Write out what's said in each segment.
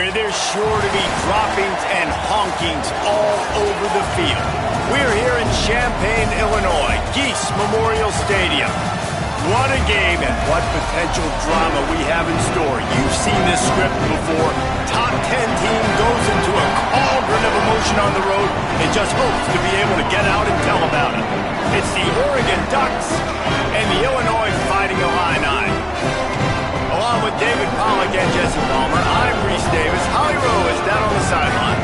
where there's sure to be droppings and honkings all over the field. We're here in Champaign, Illinois, Geese Memorial Stadium. What a game and what potential drama we have in store. You've seen this script before. Top 10 team goes into a cauldron of emotion on the road and just hopes to be able to get out and tell about it. It's the Oregon Ducks and the Illinois Fighting Illini. Along with David Pollack and Jesse Palmer, I'm Reese Davis. Holly Rowe is down on the sideline.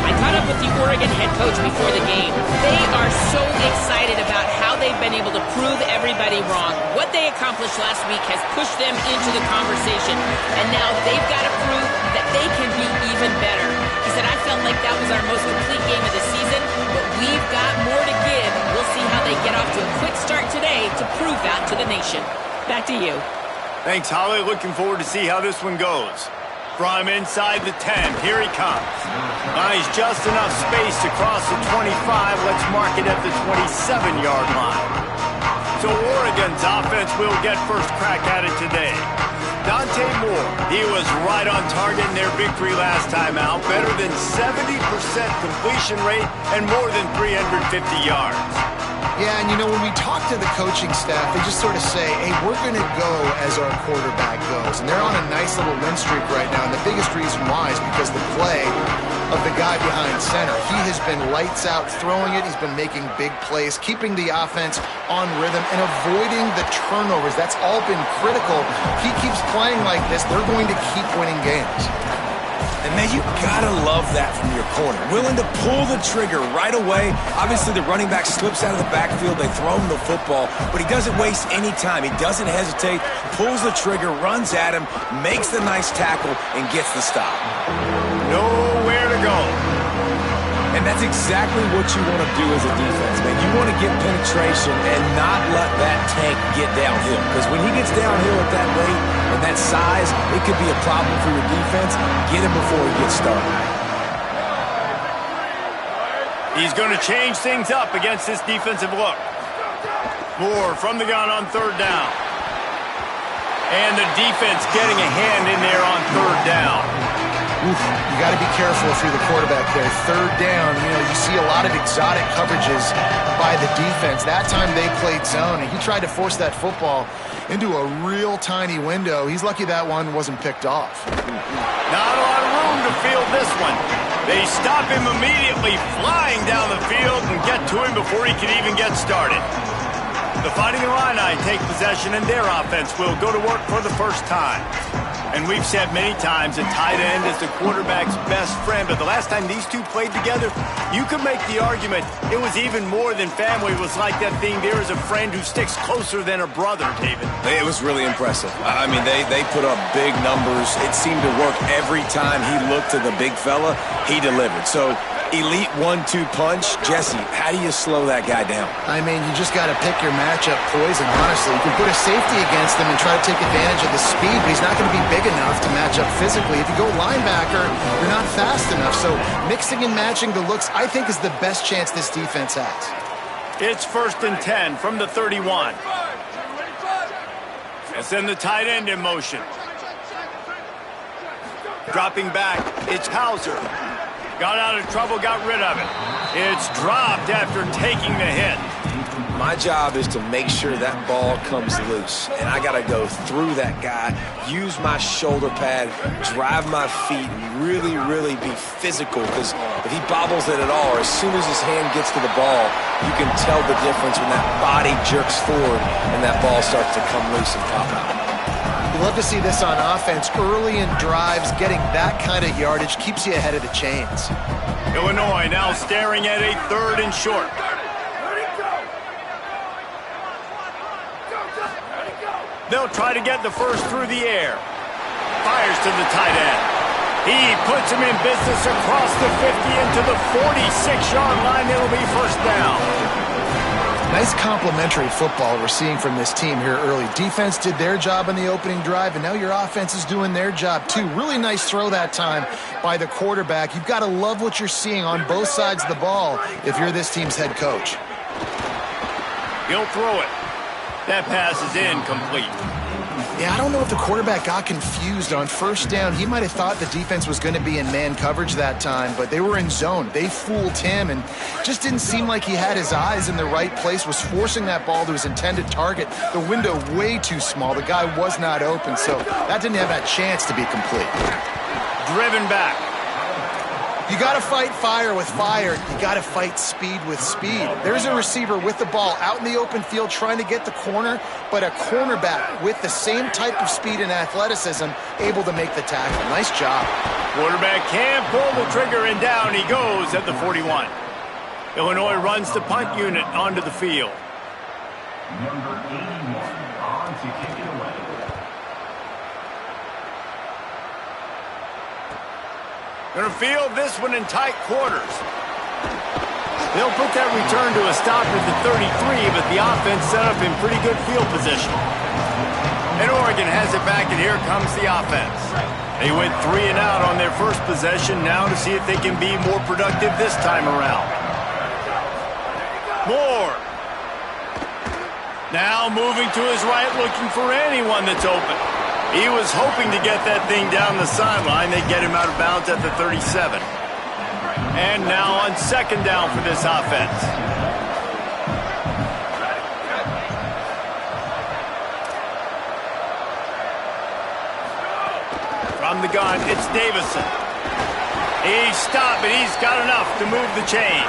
I caught up with the Oregon head coach before the game. They are so excited about how they've been able to prove everybody wrong. What they accomplished last week has pushed them into the conversation, and now they've got to prove that they can be even better. He said, I felt like that was our most complete game of the season, but we've got more to give. We'll see how they get off to a quick start today to prove that to the nation. Back to you. Thanks, Holly. Looking forward to see how this one goes. From inside the 10, here he comes. He's just enough space to cross the 25. Let's mark it at the 27-yard line. So Oregon's offense will get first crack at it today. Dante Moore, he was right on target in their victory last time out. Better than 70% completion rate and more than 350 yards. Yeah, and you know, when we talk to the coaching staff, they just sort of say, hey, we're going to go as our quarterback goes. And they're on a nice little win streak right now. And the biggest reason why is because the play of the guy behind center. He has been lights out throwing it. He's been making big plays, keeping the offense on rhythm and avoiding the turnovers. That's all been critical. He keeps playing like this, they're going to keep winning games. And man, you gotta love that from your corner. Willing to pull the trigger right away. Obviously, the running back slips out of the backfield. They throw him the football, but he doesn't waste any time. He doesn't hesitate, pulls the trigger, runs at him, makes the nice tackle, and gets the stop. Nowhere to go. And that's exactly what you want to do as a defense, man. You want to get penetration and not let that tank get downhill. Because when he gets downhill at that rate and that size, it could be a problem for your defense. Get him before he gets started. He's going to change things up against this defensive look. Moore from the gun on third down. And the defense getting a hand in there on third down. Oof, you got to be careful if you're the quarterback there. Third down, you know, you see a lot of exotic coverages by the defense. That time they played zone, and he tried to force that football into a real tiny window. He's lucky that one wasn't picked off. Not a lot of room to field this one. They stop him immediately, flying down the field and get to him before he can even get started. The Fighting Illini take possession, and their offense will go to work for the first time. And we've said many times a tight end is the quarterback's best friend, but the last time these two played together, you could make the argument it was even more than family. It was like that thing, there is a friend who sticks closer than a brother, David. It was really impressive. I mean, they put up big numbers. It seemed to work every time he looked to the big fella. He delivered. So, elite 1-2 punch. Jesse, how do you slow that guy down? I mean, you just got to pick your matchup poison, honestly. You can put a safety against him and try to take advantage of the speed, but he's not going to be big enough to match up physically. If you go linebacker, you're not fast enough. So mixing and matching the looks, I think, is the best chance this defense has. It's 1st and 10 from the 31. And send the tight end in motion. Dropping back, it's Hauser. Got out of trouble, got rid of it. It's dropped after taking the hit. My job is to make sure that ball comes loose. And I got to go through that guy, use my shoulder pad, drive my feet, and really, really be physical. Because if he bobbles it at all, or as soon as his hand gets to the ball, you can tell the difference when that body jerks forward and that ball starts to come loose and pop out. You love to see this on offense. Early in drives, getting that kind of yardage keeps you ahead of the chains. Illinois now staring at a 3rd and short. They'll try to get the first through the air. Fires to the tight end. He puts him in business across the 50 into the 46-yard line. It'll be first down. Nice complementary football we're seeing from this team here early. Defense did their job in the opening drive, and now your offense is doing their job too. Really nice throw that time by the quarterback. You've got to love what you're seeing on both sides of the ball if you're this team's head coach. He'll throw it. That pass is incomplete. Yeah, I don't know if the quarterback got confused on first down. He might have thought the defense was going to be in man coverage that time, but they were in zone. They fooled him and just didn't seem like he had his eyes in the right place, was forcing that ball to his intended target. The window way too small. The guy was not open, so that didn't have that chance to be complete. Driven back. You got to fight fire with fire. You got to fight speed with speed. There's a receiver with the ball out in the open field trying to get the corner, but a cornerback with the same type of speed and athleticism able to make the tackle. Nice job. Quarterback can't pull the trigger, and down he goes at the 41. Illinois runs the punt unit onto the field. Number 81 on to kick it away. Going to field this one in tight quarters. They'll put that return to a stop at the 33, but the offense set up in pretty good field position. And Oregon has it back, and here comes the offense. They went 3 and out on their first possession, now to see if they can be more productive this time around. Moore. Now moving to his right, looking for anyone that's open. He was hoping to get that thing down the sideline. They get him out of bounds at the 37. And now on second down for this offense. From the gun, it's Davison. He's stopped, but he's got enough to move the chain.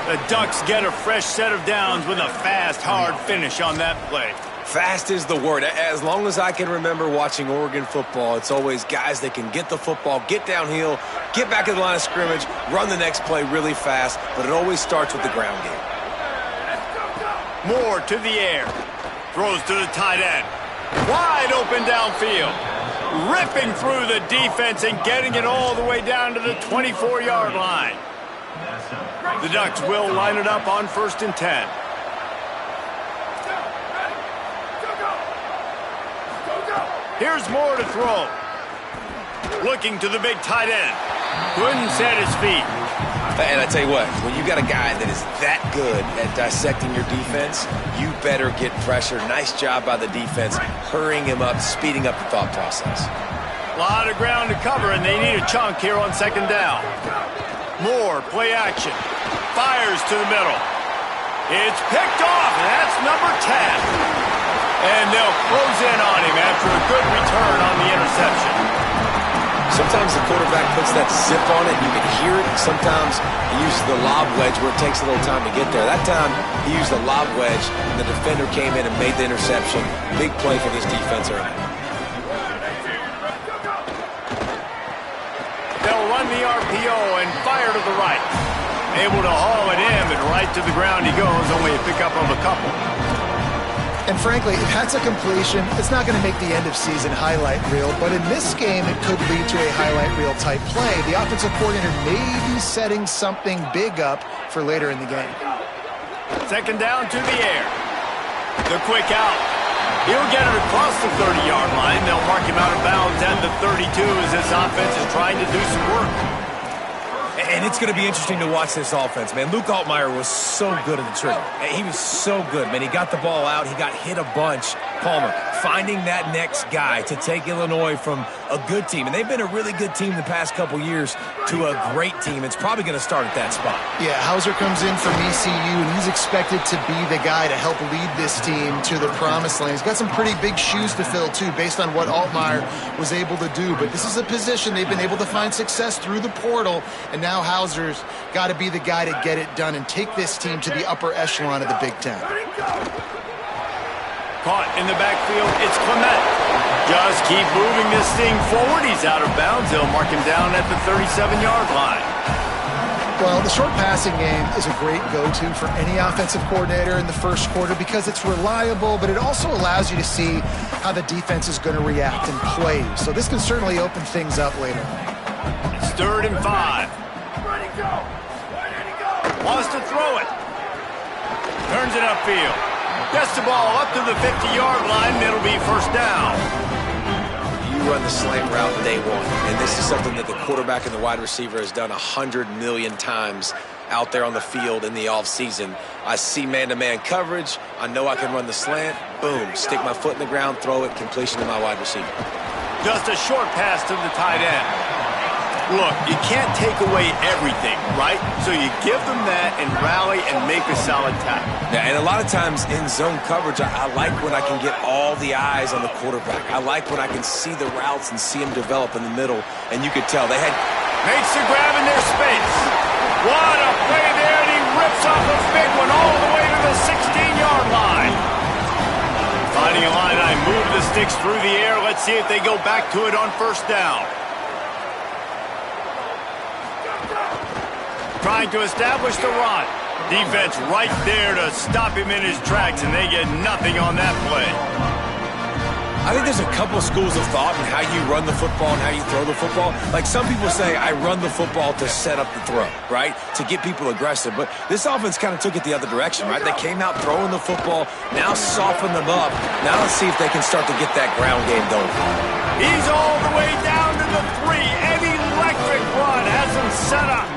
The Ducks get a fresh set of downs with a fast, hard finish on that play. Fast is the word. As long as I can remember watching Oregon football, it's always guys that can get the football, get downhill, get back in the line of scrimmage, run the next play really fast, but it always starts with the ground game. Moore to the air. Throws to the tight end. Wide open downfield. Ripping through the defense and getting it all the way down to the 24-yard line. The Ducks will line it up on 1st and 10. Here's Moore to throw. Looking to the big tight end. Couldn't set his feet. And I tell you what, when you got a guy that is that good at dissecting your defense, you better get pressure. Nice job by the defense, hurrying him up, speeding up the thought process. A lot of ground to cover, and they need a chunk here on second down. Moore, play action. Fires to the middle. It's picked off, and that's number 10. And they'll close in on him after a good return on the interception. Sometimes the quarterback puts that zip on it, you can hear it. Sometimes he uses the lob wedge where it takes a little time to get there. That time, he used the lob wedge, and the defender came in and made the interception. Big play for this defense early. They'll run the RPO and fire to the right. Able to haul it in, but right to the ground he goes, only a pickup of a couple. And frankly, if that's a completion, it's not going to make the end-of-season highlight reel, but in this game, it could lead to a highlight reel type play. The offensive coordinator may be setting something big up for later in the game. Second down to the air. The quick out. He'll get it across the 30-yard line. They'll mark him out of bounds at the 32 as this offense is trying to do some work. And it's going to be interesting to watch this offense, man. Luke Altmaier was so good at the trigger. He was so good, man. He got the ball out. He got hit a bunch. Palmer finding that next guy to take Illinois from a good team. And they've been a really good team the past couple years to a great team. It's probably going to start at that spot. Yeah, Hauser comes in from ECU, and he's expected to be the guy to help lead this team to the promised land. He's got some pretty big shoes to fill, too, based on what Altmaier was able to do. But this is a position they've been able to find success through the portal, and now Hauser's got to be the guy to get it done and take this team to the upper echelon of the Big Ten. Caught in the backfield, it's Clement. Just keep moving this thing forward. He's out of bounds. They'll mark him down at the 37-yard line. Well, the short passing game is a great go-to for any offensive coordinator in the first quarter because it's reliable, but it also allows you to see how the defense is going to react and play. So this can certainly open things up later. It's 3rd and 5. Wants to throw it. Turns it upfield. Gets the ball up to the 50-yard line, and it'll be first down. You run the slant route day one, and this is something that the quarterback and the wide receiver has done 100 million times out there on the field in the offseason. I see man-to-man coverage. I know I can run the slant. Boom, stick my foot in the ground, throw it, completion to my wide receiver. Just a short pass to the tight end. Look, you can't take away everything, right? So you give them that and rally and make a solid tackle. Yeah, and a lot of times in zone coverage, I like when I can get all the eyes on the quarterback. I like when I can see the routes and see them develop in the middle. And you could tell they had... Makes the grab in their space. What a play there, and he rips off a big one all the way to the 16-yard line. Finding a line, I move the sticks through the air. Let's see if they go back to it on first down. Trying to establish the run. Defense right there to stop him in his tracks, and they get nothing on that play. I think there's a couple schools of thought in how you run the football and how you throw the football. Like some people say, I run the football to set up the throw, right? To get people aggressive. But this offense kind of took it the other direction, right? They came out throwing the football, now soften them up. Now let's see if they can start to get that ground game going. He's all the way down to the 3. An electric run has him set up.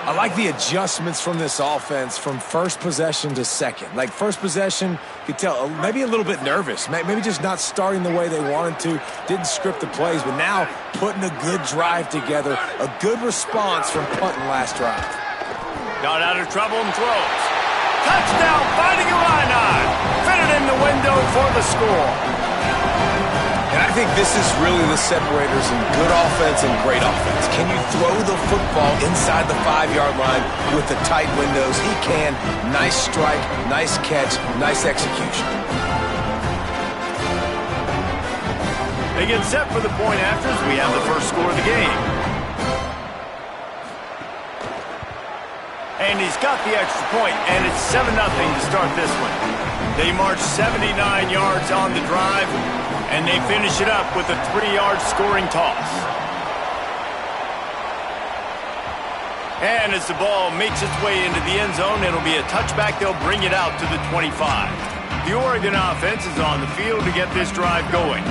I like the adjustments from this offense from first possession to second. Like first possession, you could tell maybe a little bit nervous. Maybe just not starting the way they wanted to. Didn't script the plays, but now putting a good drive together. A good response from punting last drive. Got out of trouble and throws. Touchdown, finding Illini. Fitted in the window for the score. And I think this is really the separators in good offense and great offense. Can you throw the football inside the 5-yard line with the tight windows? He can. Nice strike, nice catch, nice execution. They get set for the point afters. We have the first score of the game. And he's got the extra point, and it's 7-0 to start this one. They march 79 yards on the drive, and they finish it up with a 3-yard scoring toss. And as the ball makes its way into the end zone, it'll be a touchback. They'll bring it out to the 25. The Oregon offense is on the field to get this drive going.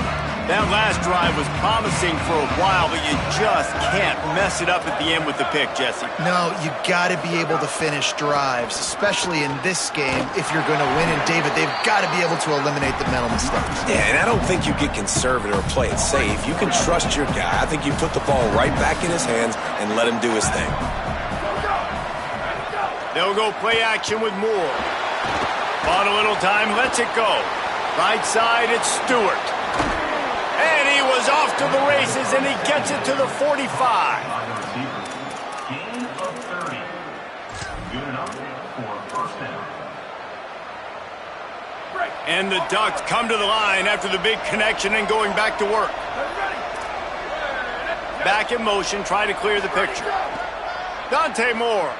That last drive was promising for a while, but you just can't mess it up at the end with the pick, Jesse. No, you got to be able to finish drives, especially in this game. If you're going to win, and David, they've got to be able to eliminate the mental mistakes. Yeah, and I don't think you get conservative or play it safe. You can trust your guy. I think you put the ball right back in his hands and let him do his thing. They'll go play action with Moore. Bought a little time, lets it go. Right side, it's Stewart. And he was off to the races, and he gets it to the 45. Gain of 30. Good enough for first down. And the Ducks come to the line after the big connection and going back to work. Back in motion, try to clear the picture. Dante Moore.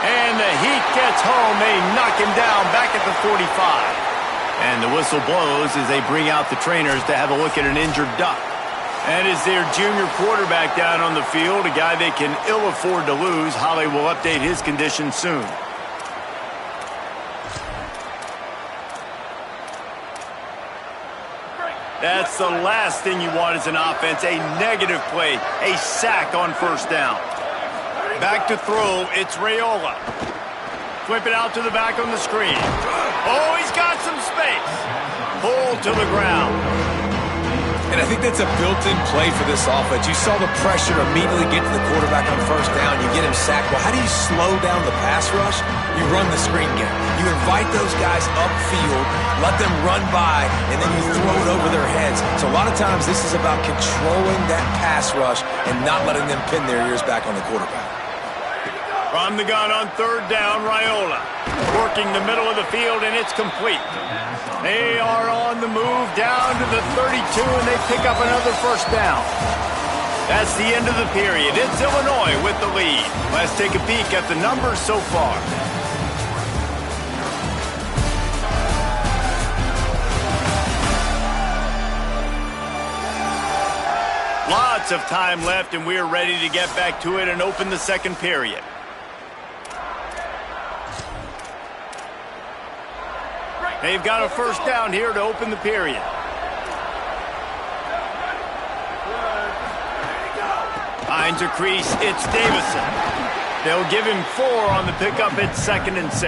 And the heat gets home. They knock him down back at the 45. And the whistle blows as they bring out the trainers to have a look at an injured Duck. And is their junior quarterback down on the field, a guy they can ill afford to lose. Holly will update his condition soon. That's the last thing you want as an offense, a negative play, a sack on first down. Back to throw, it's Raiola. Flip it out to the back on the screen. Oh, he's got some space. Pulled to the ground. And I think that's a built-in play for this offense. You saw the pressure immediately get to the quarterback on first down. You get him sacked. Well, how do you slow down the pass rush? You run the screen game. You invite those guys upfield, let them run by, and then you throw it over their heads. So a lot of times this is about controlling that pass rush and not letting them pin their ears back on the quarterback. From the gun on third down, Raiola. Working the middle of the field, and it's complete. They are on the move down to the 32, and they pick up another first down. That's the end of the period. It's Illinois with the lead. Let's take a peek at the numbers so far. Lots of time left, and we're ready to get back to it and open the second period. They've got a first down here to open the period. Finds a crease. It's Davison. They'll give him 4 on the pickup. It's 2nd and 6.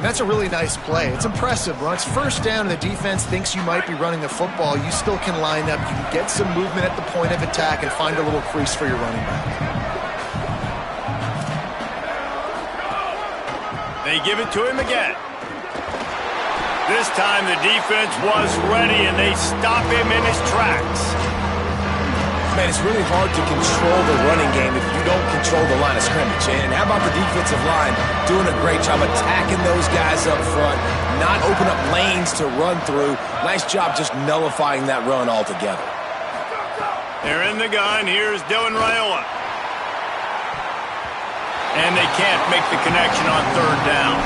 That's a really nice play. It's impressive. When it's first down and the defense thinks you might be running the football, you still can line up. You can get some movement at the point of attack and find a little crease for your running back. They give it to him again. This time the defense was ready, and they stop him in his tracks. Man, it's really hard to control the running game if you don't control the line of scrimmage. And how about the defensive line doing a great job attacking those guys up front, not open up lanes to run through. Nice job just nullifying that run altogether. They're in the gun. Here's Dylan Raiola. And they can't make the connection on 3rd down.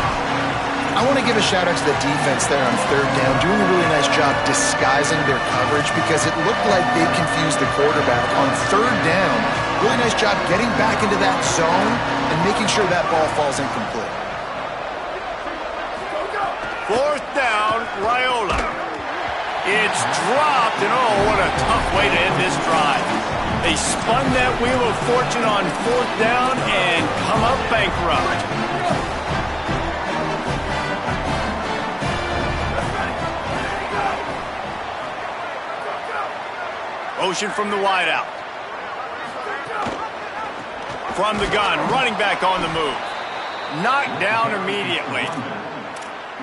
I want to give a shout-out to the defense there on 3rd down, doing a really nice job disguising their coverage because it looked like they confused the quarterback. On 3rd down, really nice job getting back into that zone and making sure that ball falls incomplete. 4th down, Raiola. It's dropped, and oh, what a tough way to end this drive. They spun that wheel of fortune on 4th down and come up bankrupt. Motion from the wideout. From the gun, running back on the move. Knocked down immediately.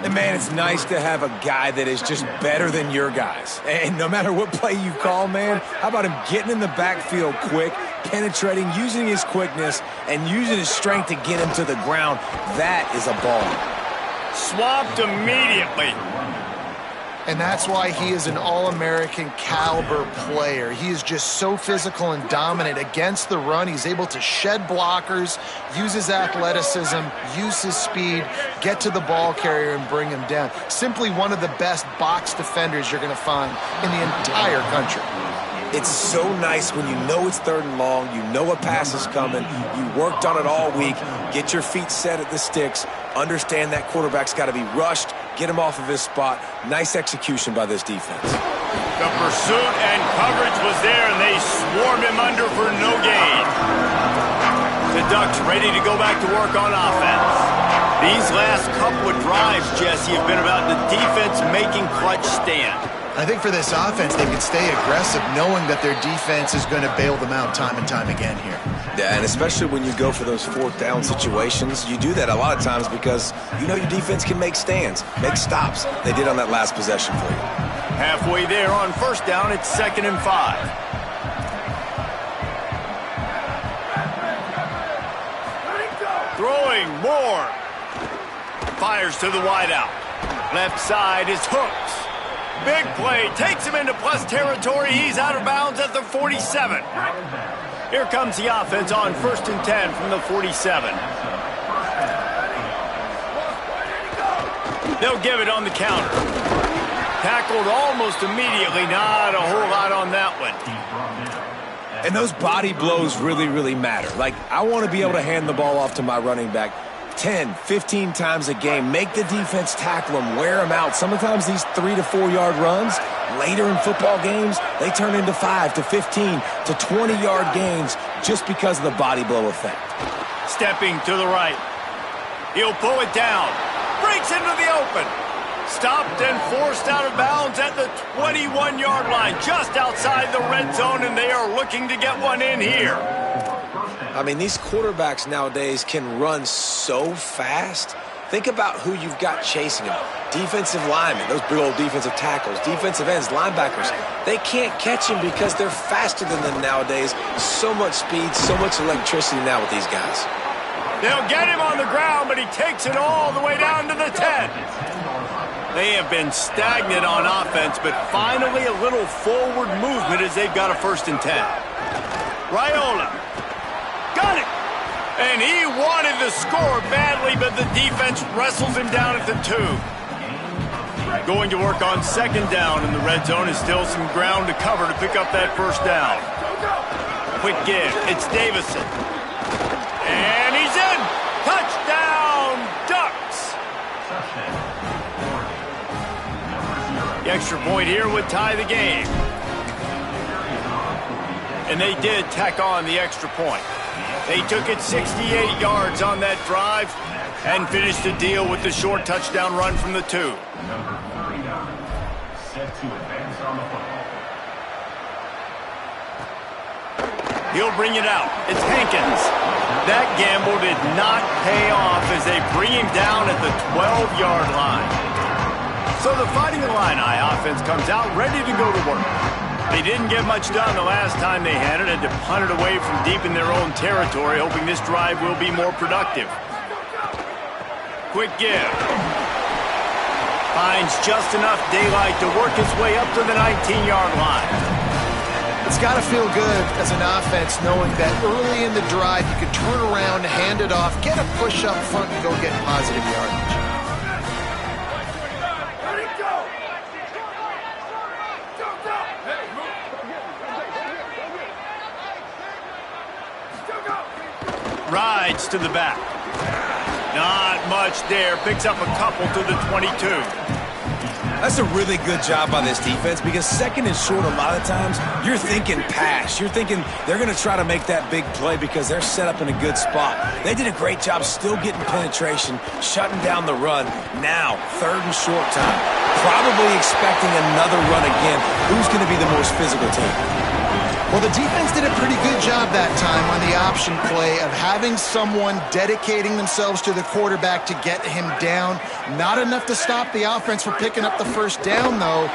And, man, it's nice to have a guy that is just better than your guys. And no matter what play you call, man, how about him getting in the backfield quick, penetrating, using his quickness, and using his strength to get him to the ground. That is a ball. Swapped immediately. And that's why he is an All-American caliber player. He is just so physical and dominant against the run. He's able to shed blockers, use his athleticism, use his speed, get to the ball carrier and bring him down. Simply one of the best box defenders you're going to find in the entire country. It's so nice when you know it's 3rd and long, you know a pass is coming, you worked on it all week, get your feet set at the sticks, understand that quarterback's got to be rushed, get him off of his spot. Nice execution by this defense. The pursuit and coverage was there, and they swarmed him under for no gain. The Ducks ready to go back to work on offense. These last couple of drives, Jesse, have been about the defense making clutch stand. I think for this offense, they can stay aggressive knowing that their defense is going to bail them out time and time again here. Yeah, and especially when you go for those 4th down situations, you do that a lot of times because you know your defense can make stands, make stops. They did on that last possession for you. Halfway there on 1st down, it's 2nd and 5. Throwing more. Fires to the wideout. Left side is Hooks. Big play, takes him into plus territory. He's out of bounds at the 47. Here comes the offense on 1st and 10 from the 47. They'll give it on the counter. Tackled almost immediately. Not a whole lot on that one. And those body blows really, really matter. Like, I want to be able to hand the ball off to my running back 10, 15 times a game. Make the defense tackle them, wear them out. Sometimes these 3 to 4 yard runs, later in football games, they turn into 5 to 15 to 20-yard gains just because of the body blow effect. Stepping to the right. He'll pull it down. Breaks into the open. Stopped and forced out of bounds at the 21-yard line, just outside the red zone, and they are looking to get one in here. I mean, these quarterbacks nowadays can run so fast. Think about who you've got chasing them. Defensive linemen, those big old defensive tackles, defensive ends, linebackers. They can't catch them because they're faster than them nowadays. So much speed, so much electricity now with these guys. They'll get him on the ground, but he takes it all the way down to the 10. They have been stagnant on offense, but finally a little forward movement as they've got a 1st and 10. Raiola. Got it! And he wanted to score badly, but the defense wrestles him down at the 2. Going to work on 2nd down in the red zone is still some ground to cover to pick up that 1st down. Quick give. It's Davison. And he's in! Touchdown, Ducks! The extra point here would tie the game. and they did tack on the extra point. They took it 68 yards on that drive and finished the deal with the short touchdown run from the 2. Number 39, set to advance on the football. He'll bring it out. It's Hankins. That gamble did not pay off as they bring him down at the 12-yard line. So the Fighting Illini offense comes out ready to go to work. They didn't get much done the last time they had it, and to punt it away from deep in their own territory, hoping this drive will be more productive. Quick give. Finds just enough daylight to work his way up to the 19-yard line. It's got to feel good as an offense knowing that early in the drive you can turn around, hand it off, get a push up front, and go get positive yardage. Rides to the back. Not much there. Picks up a couple to the 22. That's a really good job by this defense because second and short, a lot of times, you're thinking pass. You're thinking they're going to try to make that big play because they're set up in a good spot. They did a great job still getting penetration, shutting down the run. Now, third and short time. Probably expecting another run again. Who's going to be the most physical team? Well, the defense did a pretty good job that time on the option play of having someone dedicating themselves to the quarterback to get him down. Not enough to stop the offense from picking up the first down, though.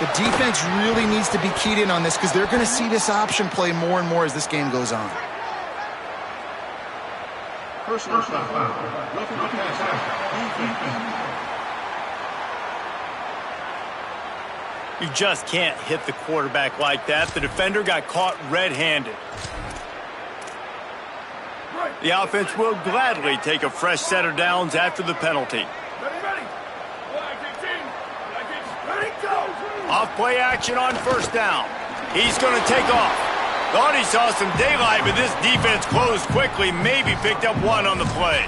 The defense really needs to be keyed in on this because they're going to see this option play more and more as this game goes on. First down. You just can't hit the quarterback like that. The defender got caught red-handed. The offense will gladly take a fresh set of downs after the penalty. Off play action on first down. He's going to take off. Thought he saw some daylight, but this defense closed quickly. Maybe picked up one on the play.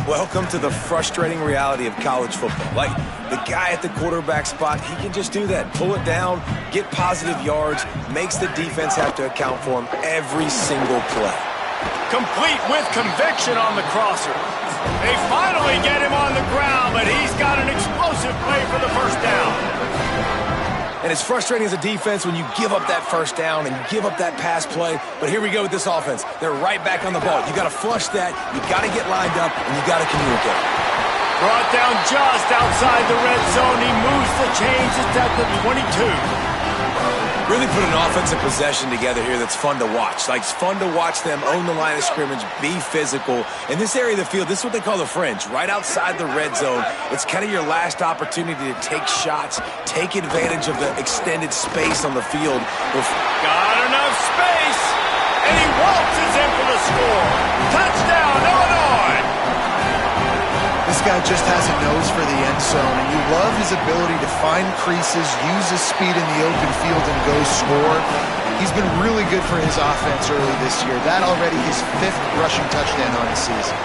Welcome to the frustrating reality of college football. Like, the guy at the quarterback spot, he can just do that. Pull it down, get positive yards, makes the defense have to account for him every single play. Complete with conviction on the crosser. They finally get him on the ground, but he's got an explosive play for the first down. And it's frustrating as a defense when you give up that first down and give up that pass play. But here we go with this offense. They're right back on the ball. You got to flush that. You got to get lined up, and you got to communicate. Brought down just outside the red zone. He moves the chains. It's at the 22. Really put an offensive possession together here that's fun to watch. Like, it's fun to watch them own the line of scrimmage, be physical. In this area of the field, this is what they call the fringe, right outside the red zone. It's kind of your last opportunity to take shots, take advantage of the extended space on the field. Got enough space, and he waltzes in for the score. Touchdown, Illinois! This guy just has a nose for the end zone, and you love his ability to find creases, use his speed in the open field, and go score. He's been really good for his offense early this year. That already his 5th rushing touchdown on the season.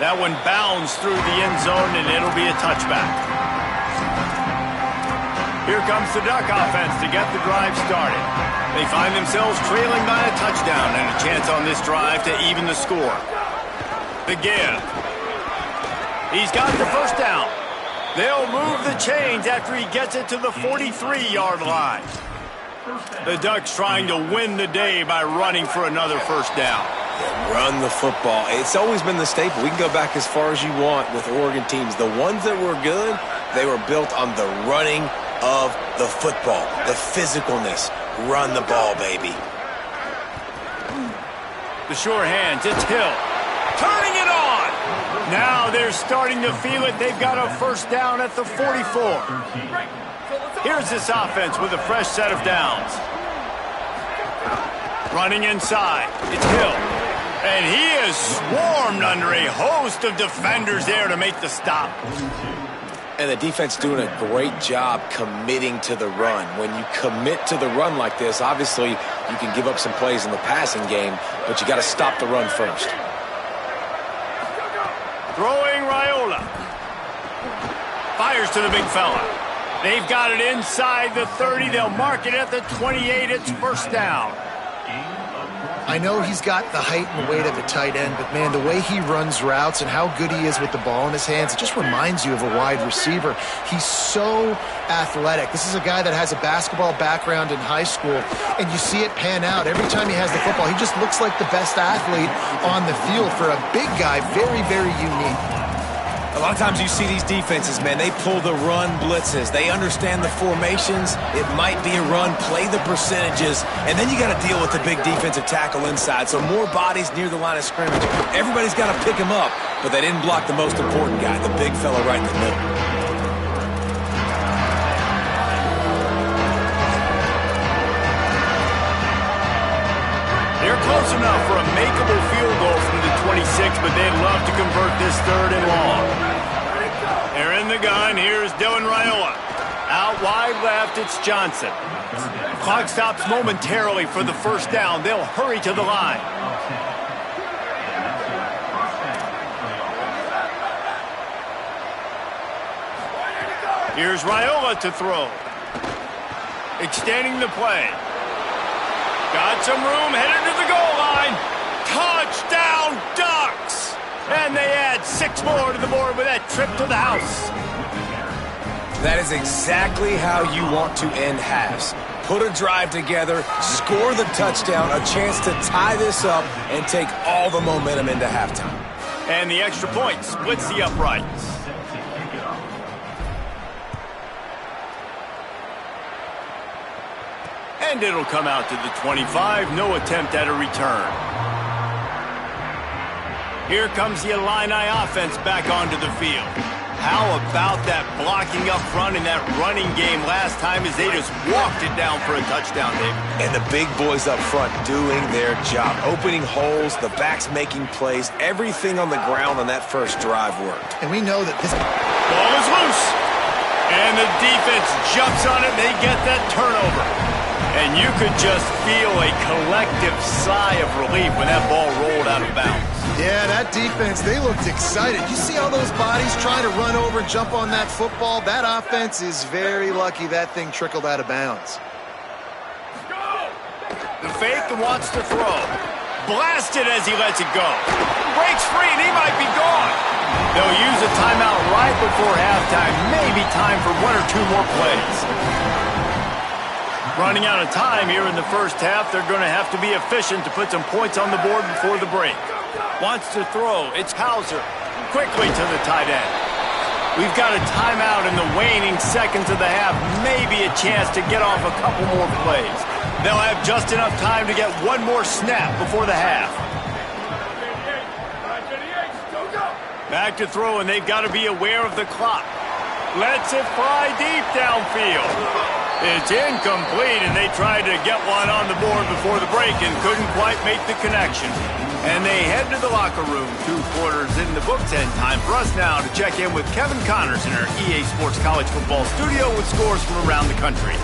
That one bounds through the end zone, and it'll be a touchback. Here comes the Duck offense to get the drive started. They find themselves trailing by a touchdown and a chance on this drive to even the score. The give. He's got the first down. They'll move the chains after he gets it to the 43-yard line. The Ducks trying to win the day by running for another first down. Run the football. It's always been the staple. We can go back as far as you want with Oregon teams. The ones that were good, they were built on the running of the football, the physicalness. Run the ball, baby. The sure hands, it's Hill. Turning it on! Now they're starting to feel it. They've got a first down at the 44. Here's this offense with a fresh set of downs. Running inside, it's Hill. And he is swarmed under a host of defenders there to make the stop. And the defense doing a great job committing to the run. When you commit to the run like this, obviously you can give up some plays in the passing game, but you got to stop the run first. Throwing Raiola. Fires to the big fella. They've got it inside the 30. They'll mark it at the 28. It's first down. I know he's got the height and weight of a tight end, but, man, the way he runs routes and how good he is with the ball in his hands, it just reminds you of a wide receiver. He's so athletic. This is a guy that has a basketball background in high school, and you see it pan out. Every time he has the football, he just looks like the best athlete on the field. For a big guy, very, very unique. A lot of times you see these defenses, man, they pull the run blitzes. They understand the formations. It might be a run, play the percentages, and then you got to deal with the big defensive tackle inside. So more bodies near the line of scrimmage. Everybody's got to pick him up, but they didn't block the most important guy, the big fella right in the middle. They're close enough for a makeable field goal from the 26, but they'd love to convert this 3rd and long. They're in the gun. Here's Dylan Raiola. Out wide left, it's Johnson. Clock stops momentarily for the first down. They'll hurry to the line. Here's Raiola to throw. Extending the play. Got some room, headed to the goal line. Touchdown, Ducks! And they add 6 more to the board with that trip to the house. That is exactly how you want to end halves. Put a drive together, score the touchdown, a chance to tie this up, and take all the momentum into halftime. And the extra point splits the uprights. And it'll come out to the 25. No attempt at a return. Here comes the Illini offense back onto the field. How about that blocking up front in that running game last time as they just walked it down for a touchdown, Dave? And the big boys up front doing their job. Opening holes, the backs making plays. Everything on the ground on that first drive worked. And we know that this ball is loose. And the defense jumps on it. They get that turnover. And you could just feel a collective sigh of relief when that ball rolled out of bounds. Yeah, that defense, they looked excited. You see all those bodies trying to run over and jump on that football? That offense is very lucky that thing trickled out of bounds. The fake wants to throw. Blasted as he lets it go. Breaks free and he might be gone. They'll use a timeout right before halftime. Maybe time for 1 or 2 more plays. Running out of time here in the first half. They're going to have to be efficient to put some points on the board before the break. Wants to throw. It's Hauser. Quickly to the tight end. We've got a timeout in the waning seconds of the half. Maybe a chance to get off a couple more plays. They'll have just enough time to get 1 more snap before the half. Back to throw, and they've got to be aware of the clock. Lets it fly deep downfield. It's incomplete, and they tried to get one on the board before the break and couldn't quite make the connection. And they head to the locker room. 2 quarters in the books, and time for us now to check in with Kevin Connors in our EA Sports College Football studio with scores from around the country.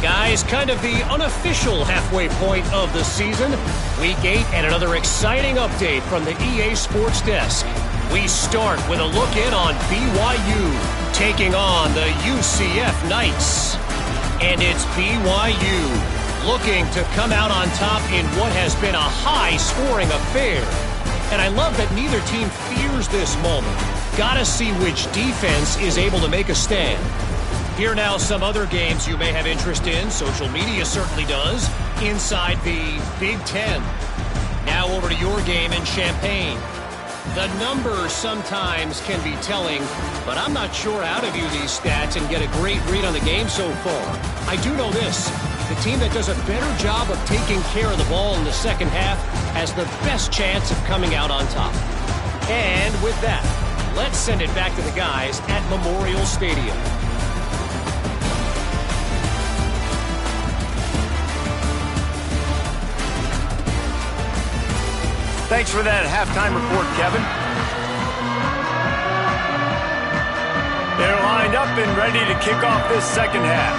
Guys, kind of the unofficial halfway point of the season. Week 8 and another exciting update from the EA Sports desk. We start with a look in on BYU taking on the UCF Knights. And it's BYU looking to come out on top in what has been a high-scoring affair. And I love that neither team fears this moment. Gotta see which defense is able to make a stand. Here now some other games you may have interest in. Social media certainly does. Inside the Big Ten. Now over to your game in Champaign. The numbers sometimes can be telling, but I'm not sure how to view these stats and get a great read on the game so far. I do know this. The team that does a better job of taking care of the ball in the second half has the best chance of coming out on top. And with that, let's send it back to the guys at Memorial Stadium. Thanks for that halftime report, Kevin. They're lined up and ready to kick off this second half.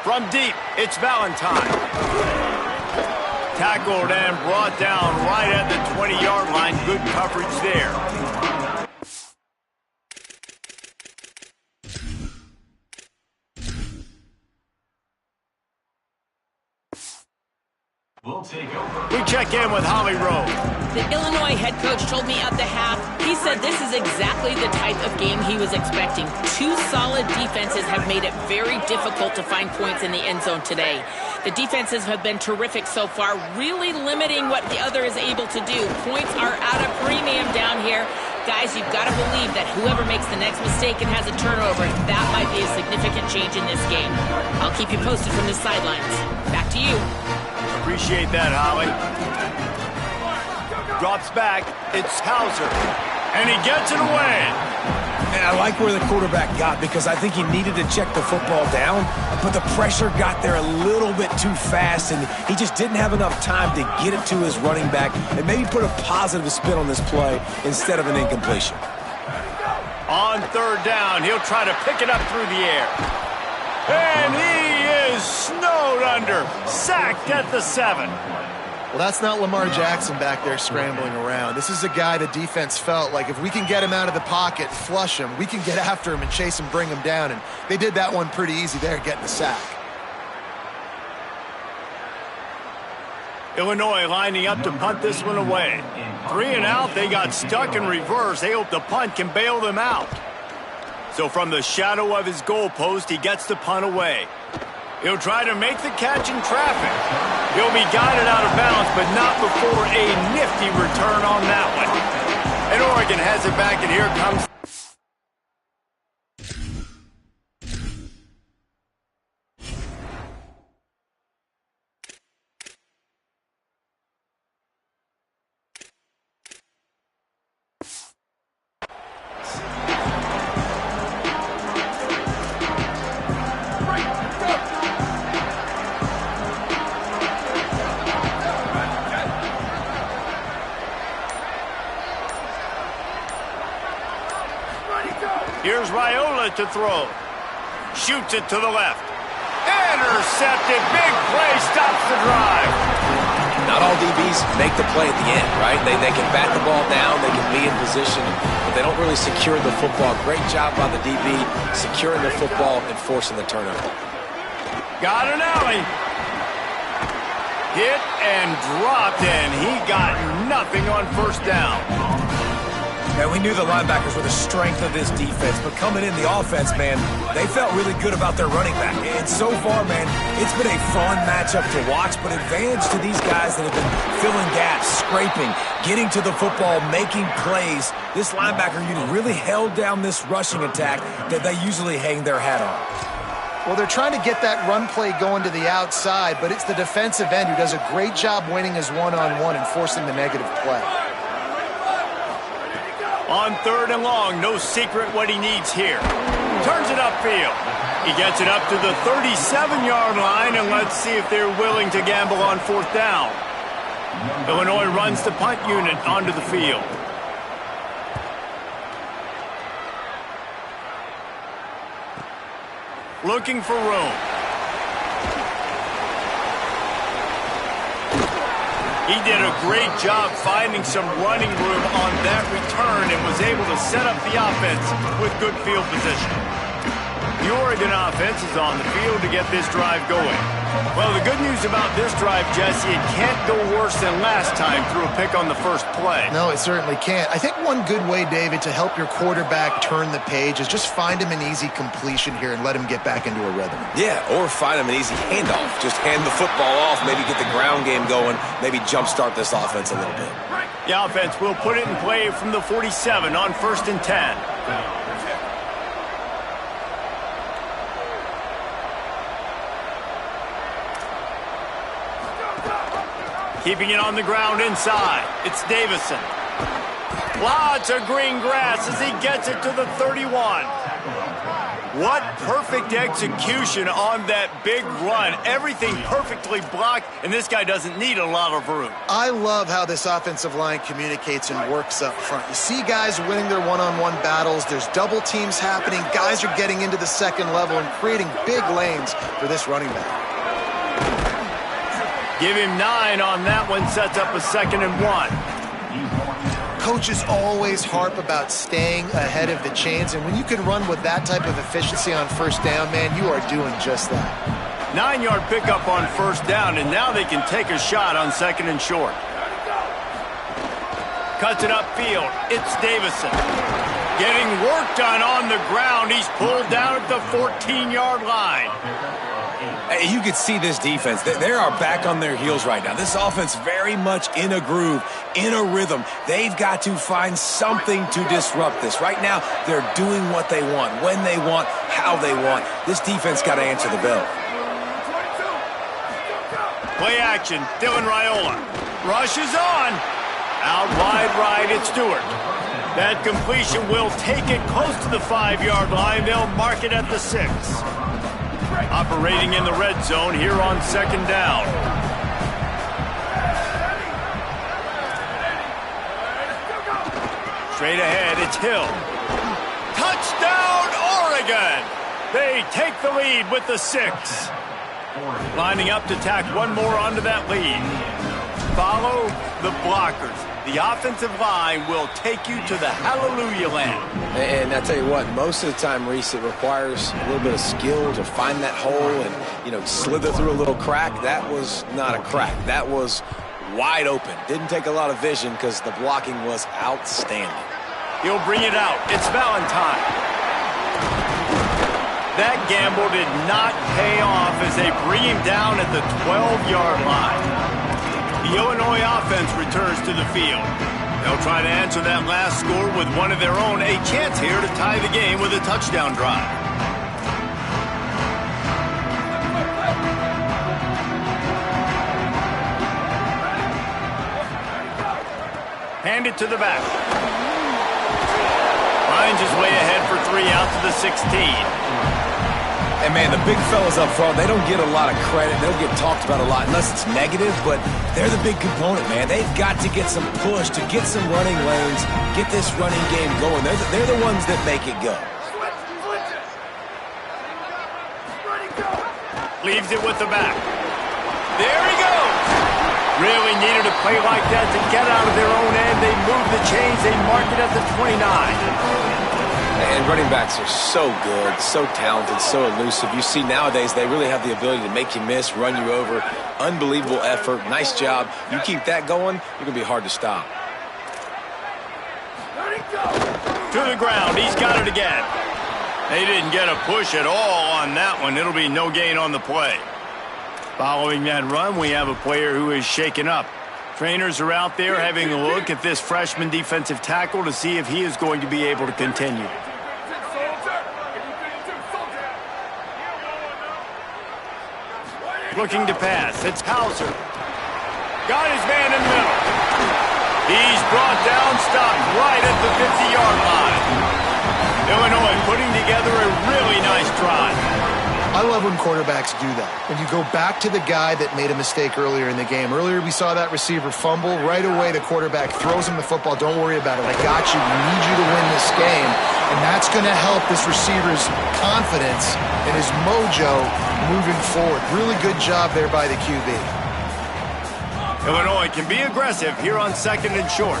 From deep, it's Valentine. Tackled and brought down right at the 20-yard line. Good coverage there. We'll take over. We check in with Holly Rowe. The Illinois head coach told me at the half, he said this is exactly the type of game he was expecting. Two solid defenses have made it very difficult to find points in the end zone today. The defenses have been terrific so far, really limiting what the other is able to do. Points are at a premium down here. Guys, you've got to believe that whoever makes the next mistake and has a turnover, that might be a significant change in this game. I'll keep you posted from the sidelines. Back to you. Appreciate that, Holly. Drops back. It's Hauser. And he gets it away. And I like where the quarterback got because I think he needed to check the football down, but the pressure got there a little bit too fast, and he just didn't have enough time to get it to his running back and maybe put a positive spin on this play instead of an incompletion. On third down, he'll try to pick it up through the air. And he is snowed under. Sacked at the 7. Well, that's not Lamar Jackson back there scrambling around. This is a guy the defense felt like if we can get him out of the pocket, flush him, we can get after him and chase him, bring him down. And they did that one pretty easy there, getting the sack. Illinois lining up to punt this one away. 3 and out, they got stuck in reverse. They hope the punt can bail them out. So from the shadow of his goalpost, he gets the punt away. He'll try to make the catch in traffic. He'll be guided out of bounds, but not before a nifty return on that one. And Oregon has it back, and here comes... Here's Raiola to throw. Shoots it to the left. Intercepted. Big play. Stops the drive. Not all DBs make the play at the end, right? They can bat the ball down. They can be in position, but they don't really secure the football. Great job by the DB securing the football and forcing the turnover. Got an alley. Hit and dropped, and he got nothing on first down. Man, we knew the linebackers were the strength of this defense, but coming in the offense, man, they felt really good about their running back. And so far, man, it's been a fun matchup to watch, but advantage to these guys that have been filling gaps, scraping, getting to the football, making plays. This linebacker unit really held down this rushing attack that they usually hang their hat on. Well, they're trying to get that run play going to the outside, but it's the defensive end who does a great job winning his one-on-one and forcing the negative play. On third and long, no secret what he needs here. Turns it upfield. He gets it up to the 37-yard line, and let's see if they're willing to gamble on fourth down. Illinois runs the punt unit onto the field. Looking for room. He did a great job finding some running room on that return and was able to set up the offense with good field position. The Oregon offense is on the field to get this drive going. Well, the good news about this drive, Jesse, it can't go worse than last time through a pick on the first play. No, it certainly can't. I think one good way, David, to help your quarterback turn the page is just find him an easy completion here and let him get back into a rhythm. Yeah, or find him an easy handoff. Just hand the football off, maybe get the ground game going, maybe jumpstart this offense a little bit. The offense will put it in play from the 47 on 1st and 10. Keeping it on the ground inside. It's Davison. Lots of green grass as he gets it to the 31. What perfect execution on that big run. Everything perfectly blocked, and this guy doesn't need a lot of room. I love how this offensive line communicates and works up front. You see guys winning their one-on-one battles. There's double teams happening. Guys are getting into the second level and creating big lanes for this running back. Give him 9 on that one, sets up a 2nd and 1. Coaches always harp about staying ahead of the chains, and when you can run with that type of efficiency on first down, man, you are doing just that. 9-yard pickup on first down, and now they can take a shot on 2nd and short. Cuts it upfield. It's Davison. Getting work done on the ground. He's pulled down at the 14-yard line. Hey, you can see this defense. They are back on their heels right now. This offense very much in a groove, in a rhythm. They've got to find something to disrupt this. Right now, they're doing what they want, when they want, how they want. This defense got to answer the bell. Play action. Dylan Raiola. Rushes on. Out wide right, it's Stewart. That completion will take it close to the 5-yard line. They'll mark it at the 6. Operating in the red zone here on 2nd down. Straight ahead, it's Hill. Touchdown, Oregon! They take the lead with the 6. Lining up to tack one more onto that lead. Follow the blockers. The offensive line will take you to the hallelujah land. And I tell you what, most of the time, Reese, it requires a little bit of skill to find that hole and, slither through a little crack. That was not a crack. That was wide open. Didn't take a lot of vision because the blocking was outstanding. He'll bring it out. It's Valentine. That gamble did not pay off as they bring him down at the 12-yard line. The Illinois offense returns to the field. They'll try to answer that last score with one of their own. A chance here to tie the game with a touchdown drive. Hand it to the back. Finds his way ahead for 3 out to the 16. And, man, the big fellas up front, they don't get a lot of credit. They don't get talked about a lot unless it's negative, but they're the big component, man. They've got to get some push, to get some running lanes, get this running game going. They're the ones that make it go. Leaves it with the back. There he goes. Really needed a play like that to get out of their own end. They move the chains. They mark it at the 29. And running backs are so good, so talented, so elusive. You see nowadays they really have the ability to make you miss, run you over. Unbelievable effort. Nice job. You keep that going, you're going to be hard to stop. To the ground. He's got it again. They didn't get a push at all on that one. It'll be no gain on the play. Following that run, we have a player who is shaken up. Trainers are out there having a look at this freshman defensive tackle to see if he is going to be able to continue. Looking to pass. It's Hauser. Got his man in the middle. He's brought down, stopped right at the 50-yard line. Illinois putting together a really nice drive. I love when quarterbacks do that. When you go back to the guy that made a mistake earlier in the game. Earlier we saw that receiver fumble. Right away the quarterback throws him the football. Don't worry about it. I got you. We need you to win this game. And that's going to help this receiver's confidence and his mojo moving forward. Really good job there by the QB. Illinois can be aggressive here on 2nd and short.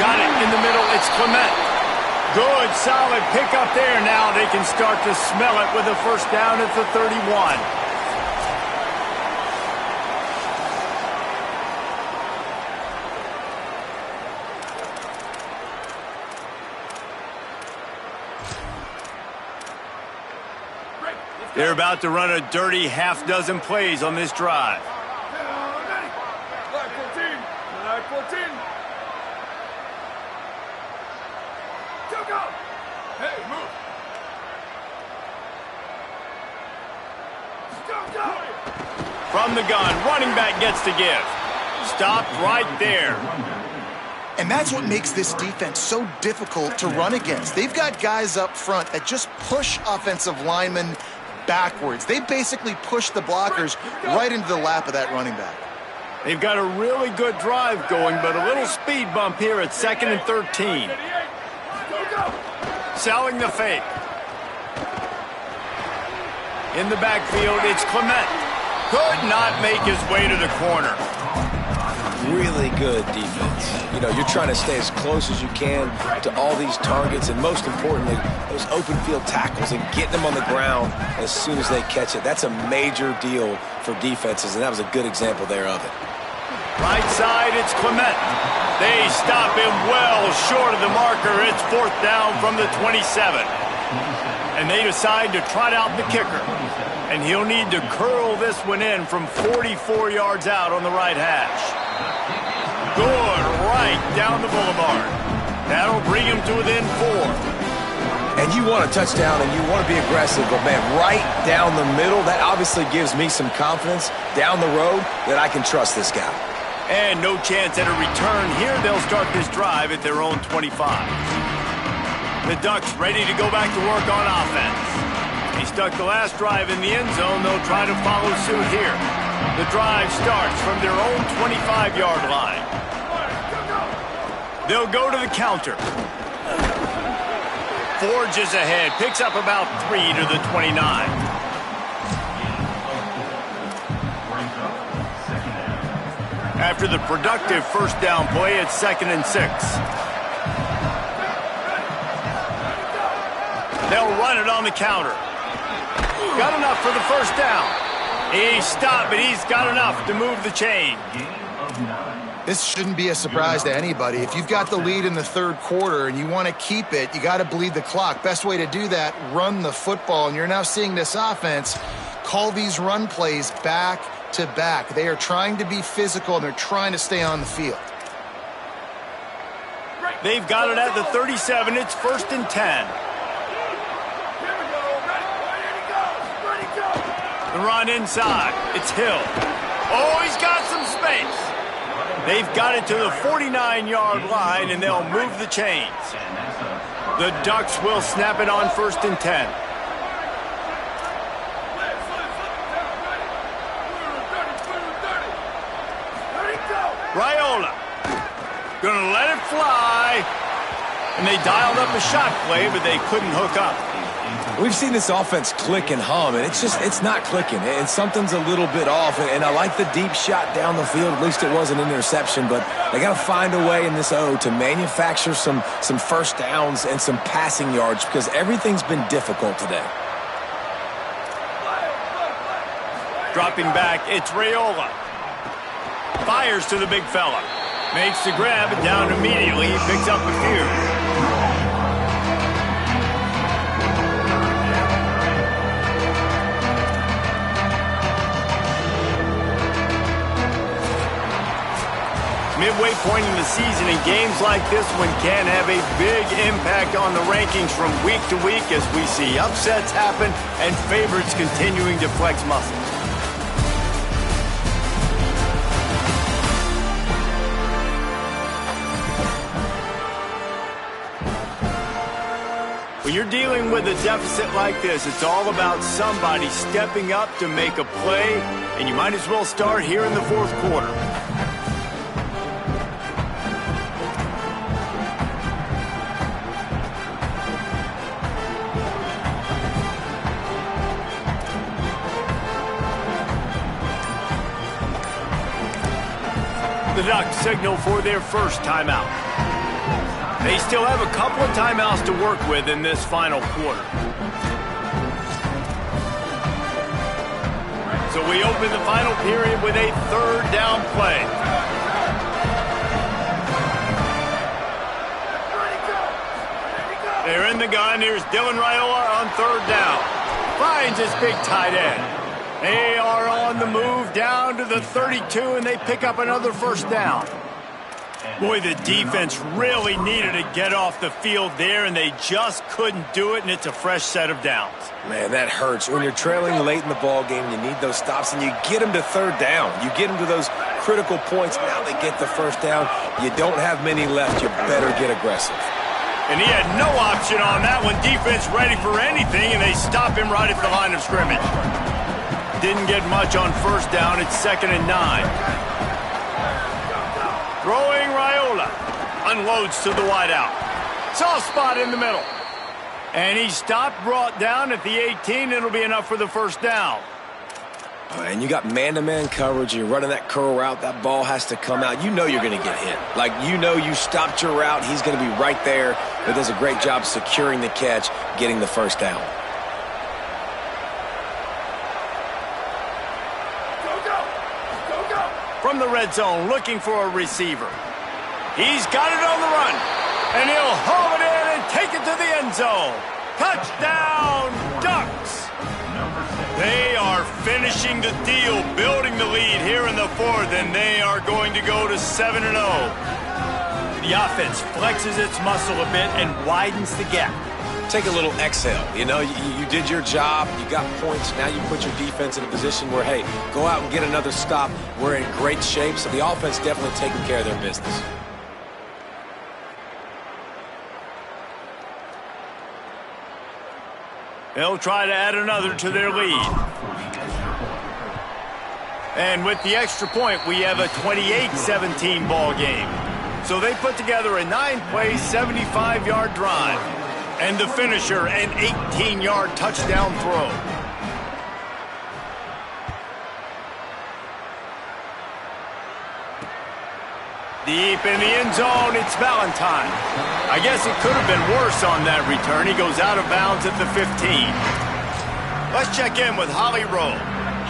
Got it in the middle. It's Clement. Good, solid pickup there. Now they can start to smell it with a first down at the 31. They're about to run a dirty half-dozen plays on this drive. From the gun, running back gets to give. Stopped right there. And that's what makes this defense so difficult to run against. They've got guys up front that just push offensive linemen backwards. They basically push the blockers right into the lap of that running back. They've got a really good drive going, but a little speed bump here at 2nd and 13. selling the fake. In the backfield, it's Clement. Could not make his way to the corner. Really good defense. You know, you're trying to stay as close as you can to all these targets, and most importantly, those open field tackles and getting them on the ground as soon as they catch it. That's a major deal for defenses, and that was a good example there of it. Right side, it's Clement. They stop him well short of the marker. It's 4th down from the 27. And they decide to trot out the kicker. And he'll need to curl this one in from 44 yards out on the right hash. Good, right down the boulevard. That'll bring him to within 4. And you want a touchdown and you want to be aggressive, but man, right down the middle, that obviously gives me some confidence down the road that I can trust this guy. And no chance at a return here. They'll start this drive at their own 25. The Ducks ready to go back to work on offense. He stuck the last drive in the end zone. They'll try to follow suit here. The drive starts from their own 25-yard line. They'll go to the counter. Forges ahead. Picks up about 3 to the 29. After the productive first down play, it's 2nd and 6. They'll run it on the counter. Got enough for the first down. He stopped, but he's got enough to move the chain. This shouldn't be a surprise to anybody. If you've got the lead in the 3rd quarter and you want to keep it, you got to bleed the clock. Best way to do that, run the football. And you're now seeing this offense call these run plays back to back. They are trying to be physical, and they're trying to stay on the field. They've got it at the 37. It's 1st and 10. The run inside. It's Hill. Oh, he's got some space. They've got it to the 49-yard line, and they'll move the chains. The Ducks will snap it on 1st and 10. Raiola. Gonna let it fly. And they dialed up a shot play, but they couldn't hook up. We've seen this offense click and hum, and it's not clicking, and something's a little bit off. And I like the deep shot down the field. At least it was an interception, but they got to find a way in this O to manufacture some first downs and some passing yards, because everything's been difficult today. Dropping back, it's Raiola. Fires to the big fella. Makes the grab, and down immediately. He picks up a few. Midway point in the season, and games like this one can have a big impact on the rankings from week to week as we see upsets happen and favorites continuing to flex muscles. When you're dealing with a deficit like this, it's all about somebody stepping up to make a play, and you might as well start here in the 4th quarter. The Ducks signal for their first timeout. They still have a couple of timeouts to work with in this final quarter. So we open the final period with a 3rd down play. They're in the gun. Here's Dylan Raiola on 3rd down. Finds his big tight end. They are on the move down to the 32, and they pick up another first down. Boy, the defense really needed to get off the field there, and they just couldn't do it, and it's a fresh set of downs. Man, that hurts. When you're trailing late in the ball game, you need those stops, and you get them to 3rd down. You get them to those critical points. Now they get the first down. You don't have many left. You better get aggressive. And he had no option on that one. Defense ready for anything, and they stop him right at the line of scrimmage. Didn't get much on first down. It's 2nd and 9. Throwing Raiola. Unloads to the wideout. Soft spot in the middle. And he stopped, brought down at the 18. It'll be enough for the first down. And you got man-to-man coverage. You're running that curl route. That ball has to come out. You know you're going to get hit. Like, you know you stopped your route. He's going to be right there. But does a great job securing the catch, getting the first down. From the red zone, looking for a receiver. He's got it on the run. And he'll haul it in and take it to the end zone. Touchdown, Ducks! They are finishing the deal, building the lead here in the fourth, and they are going to go to 7-0. The offense flexes its muscle a bit and widens the gap. Take a little exhale. You know, you did your job. You got points. Now you put your defense in a position where, hey, go out and get another stop. We're in great shape, so the offense definitely taking care of their business. They'll try to add another to their lead. And with the extra point, we have a 28-17 ball game. So they put together a 9-play, 75-yard drive. And the finisher, an 18-yard touchdown throw. Deep in the end zone, it's Valentine. I guess it could have been worse on that return. He goes out of bounds at the 15. Let's check in with Holly Rowe.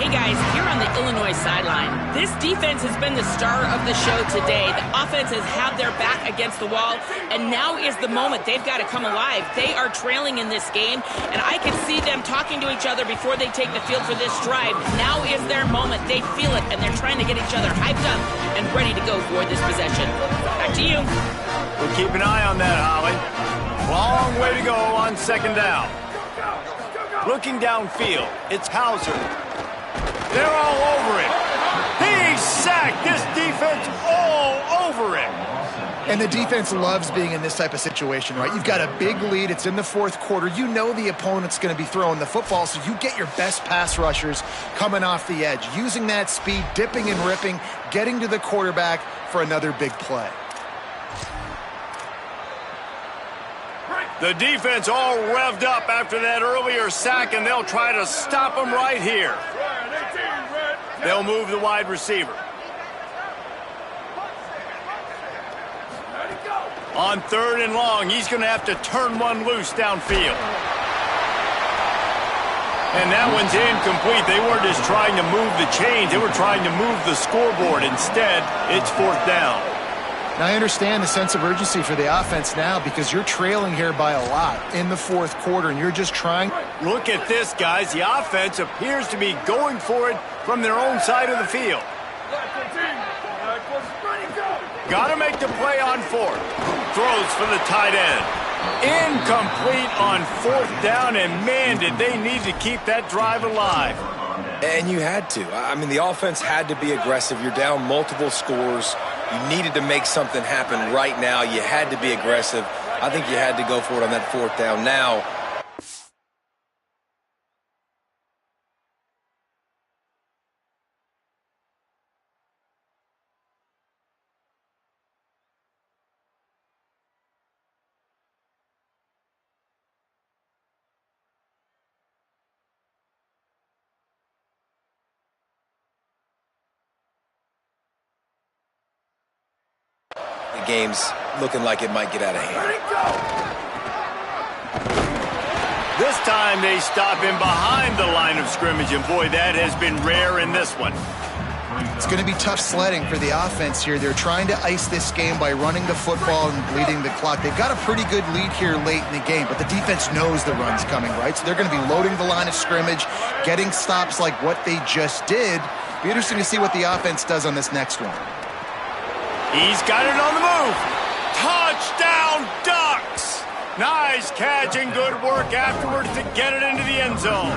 Hey guys, here on the Illinois sideline, this defense has been the star of the show today. The offense has had their back against the wall, and now is the moment they've got to come alive. They are trailing in this game, and I can see them talking to each other before they take the field for this drive. Now is their moment. They feel it, and they're trying to get each other hyped up and ready to go for this possession. Back to you. We'll keep an eye on that, Holly. Long way to go on second down. Looking downfield, it's Hauser. They're all over him. He's sacked. This defense all over him. And the defense loves being in this type of situation, right? You've got a big lead. It's in the fourth quarter. You know the opponent's going to be throwing the football, so you get your best pass rushers coming off the edge, using that speed, dipping and ripping, getting to the quarterback for another big play. The defense all revved up after that earlier sack, and they'll try to stop him right here. They'll move the wide receiver. On third and long, he's going to have to turn one loose downfield. And that one's incomplete. They weren't just trying to move the chains. They were trying to move the scoreboard. Instead, it's fourth down. Now, I understand the sense of urgency for the offense now because you're trailing here by a lot in the fourth quarter, and you're just trying. Look at this, guys. The offense appears to be going for it from their own side of the field. Got to make the play on fourth. Throws for the tight end. Incomplete on fourth down, and man, did they need to keep that drive alive. And you had to. I mean, the offense had to be aggressive. You're down multiple scores. You needed to make something happen right now. You had to be aggressive. I think you had to go for it on that fourth down. Now, the game's looking like it might get out of hand. This time they stop him behind the line of scrimmage, and boy, that has been rare in this one. It's going to be tough sledding for the offense here. They're trying to ice this game by running the football and bleeding the clock. They've got a pretty good lead here late in the game, but the defense knows the run's coming, right? So they're going to be loading the line of scrimmage, getting stops like what they just did. Be interesting to see what the offense does on this next one. He's got it on the move. Touchdown, Ducks! Nice catch and good work afterwards to get it into the end zone.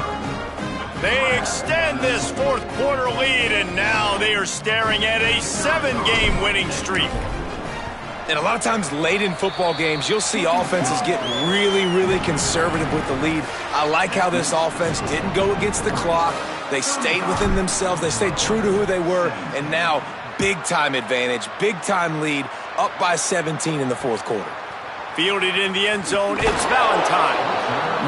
They extend this fourth quarter lead, and now they are staring at a 7-game winning streak. And a lot of times late in football games, you'll see offenses get really, really conservative with the lead. I like how this offense didn't go against the clock. They stayed within themselves. They stayed true to who they were, and now big-time advantage, big-time lead, up by 17 in the fourth quarter. Fielded in the end zone, it's Valentine.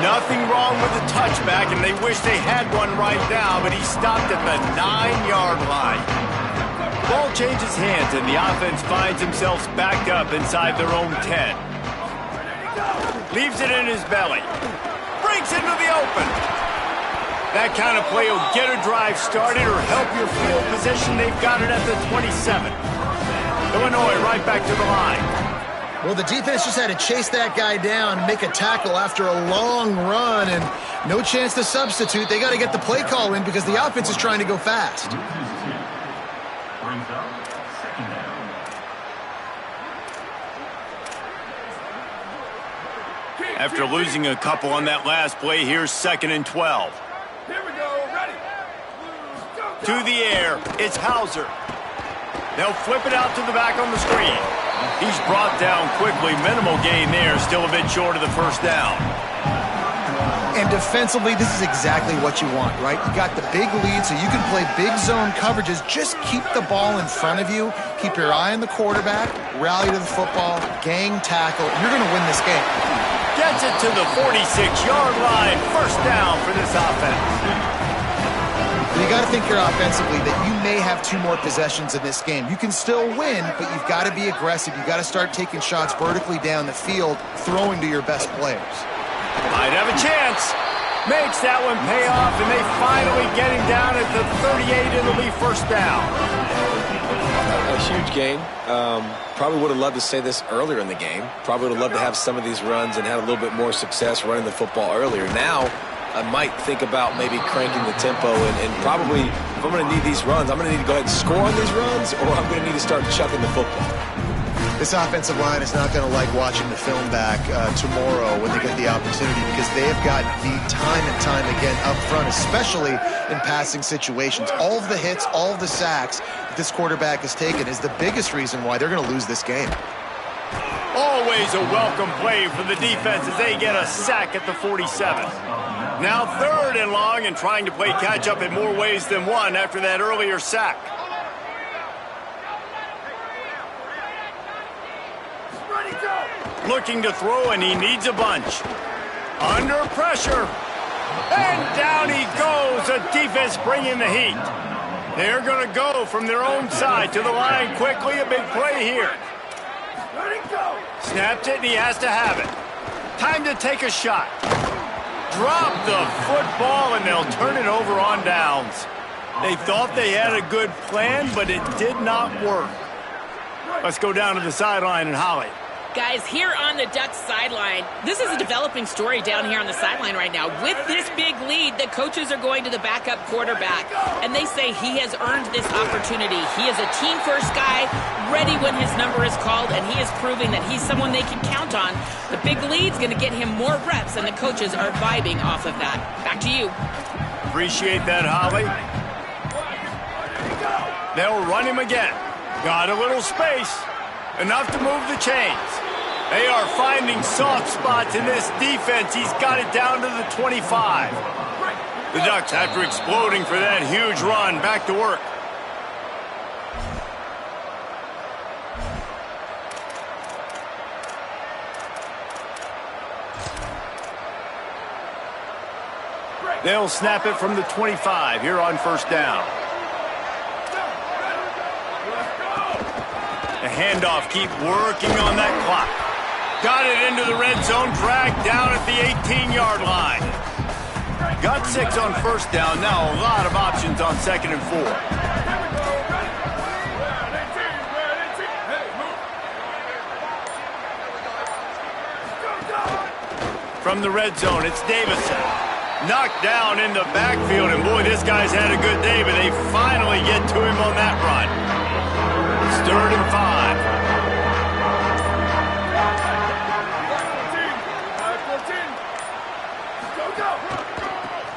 Nothing wrong with the touchback, and they wish they had one right now, but he stopped at the 9-yard line. Ball changes hands, and the offense finds themselves backed up inside their own 10. Leaves it in his belly. Breaks into the open. That kind of play will get a drive started or help your field position. They've got it at the 27. Illinois right back to the line. Well, the defense just had to chase that guy down and make a tackle after a long run, and no chance to substitute. They got to get the play call in because the offense is trying to go fast. Brings up second down. After losing a couple on that last play, here's 2nd and 12. Here we go, ready. To the air, it's Hauser. They'll flip it out to the back on the screen. He's brought down quickly. Minimal gain there, still a bit short of the first down. And defensively, this is exactly what you want, right? You got the big lead, so you can play big zone coverages. Just keep the ball in front of you. Keep your eye on the quarterback. Rally to the football. Gang tackle. You're going to win this game. Gets it to the 46-yard line. First down for this offense. You got to think here offensively that you may have 2 more possessions in this game. You can still win, but you've got to be aggressive. You've got to start taking shots vertically down the field, throwing to your best players. Might have a chance. Makes that one pay off, and they finally get him down at the 38. It'll be first down. A huge game. Probably would have loved to say this earlier in the game. Probably would have loved to have some of these runs and had a little bit more success running the football earlier. Now, I might think about maybe cranking the tempo and probably, if I'm going to need these runs, I'm going to need to go ahead and score on these runs, or I'm going to need to start chucking the football. This offensive line is not going to like watching the film back tomorrow when they get the opportunity, because they have gotten beat time and time again up front, especially in passing situations. All of the hits, all of the sacks that this quarterback has taken is the biggest reason why they're going to lose this game. Always a welcome play for the defense as they get a sack at the 47. Now 3rd and long, and trying to play catch-up in more ways than one after that earlier sack. Looking to throw, and he needs a bunch. Under pressure. And down he goes. The defense bringing the heat. They're going to go from their own side to the line quickly. A big play here. Snapped it, and he has to have it. Time to take a shot. Drop the football, and they'll turn it over on downs. They thought they had a good plan, but it did not work. Let's go down to the sideline and Holly. Guys, here on the Ducks sideline, this is a developing story down here on the sideline right now. With this big lead, the coaches are going to the backup quarterback, and they say he has earned this opportunity. He is a team-first guy, ready when his number is called, and he is proving that he's someone they can count on. The big lead's going to get him more reps, and the coaches are vibing off of that. Back to you. Appreciate that, Holly. They'll run him again. Got a little space. Enough to move the chains. They are finding soft spots in this defense. He's got it down to the 25. The Ducks, after exploding for that huge run, back to work. They'll snap it from the 25 here on first down. The handoff, keep working on that clock. Got it into the red zone, dragged down at the 18-yard line. Got 6 on first down, now a lot of options on 2nd and 4. From the red zone, it's Davison. Knocked down in the backfield, and boy, this guy's had a good day, but they finally get to him on that run. It's 3rd and 5.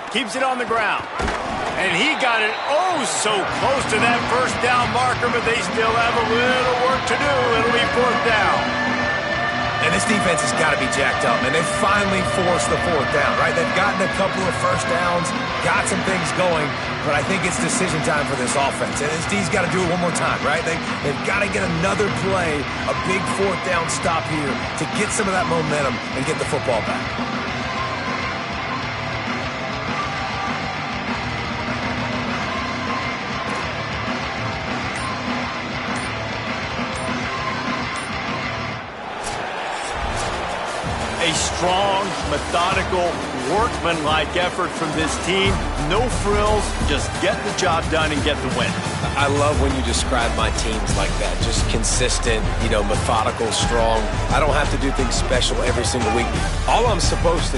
Keeps it on the ground. And he got it oh so close to that first down marker, but they still have a little work to do. It'll be 4th down. And this defense has got to be jacked up, and they finally forced the fourth down, right? They've gotten a couple of first downs, got some things going, but I think it's decision time for this offense. And this D's got to do it one more time, right? They've got to get another play, a big fourth down stop here to get some of that momentum and get the football back. A strong, methodical, workmanlike effort from this team. No frills, just get the job done and get the win. I love when you describe my teams like that. Just consistent, methodical, strong. I don't have to do things special every single week. All I'm supposed to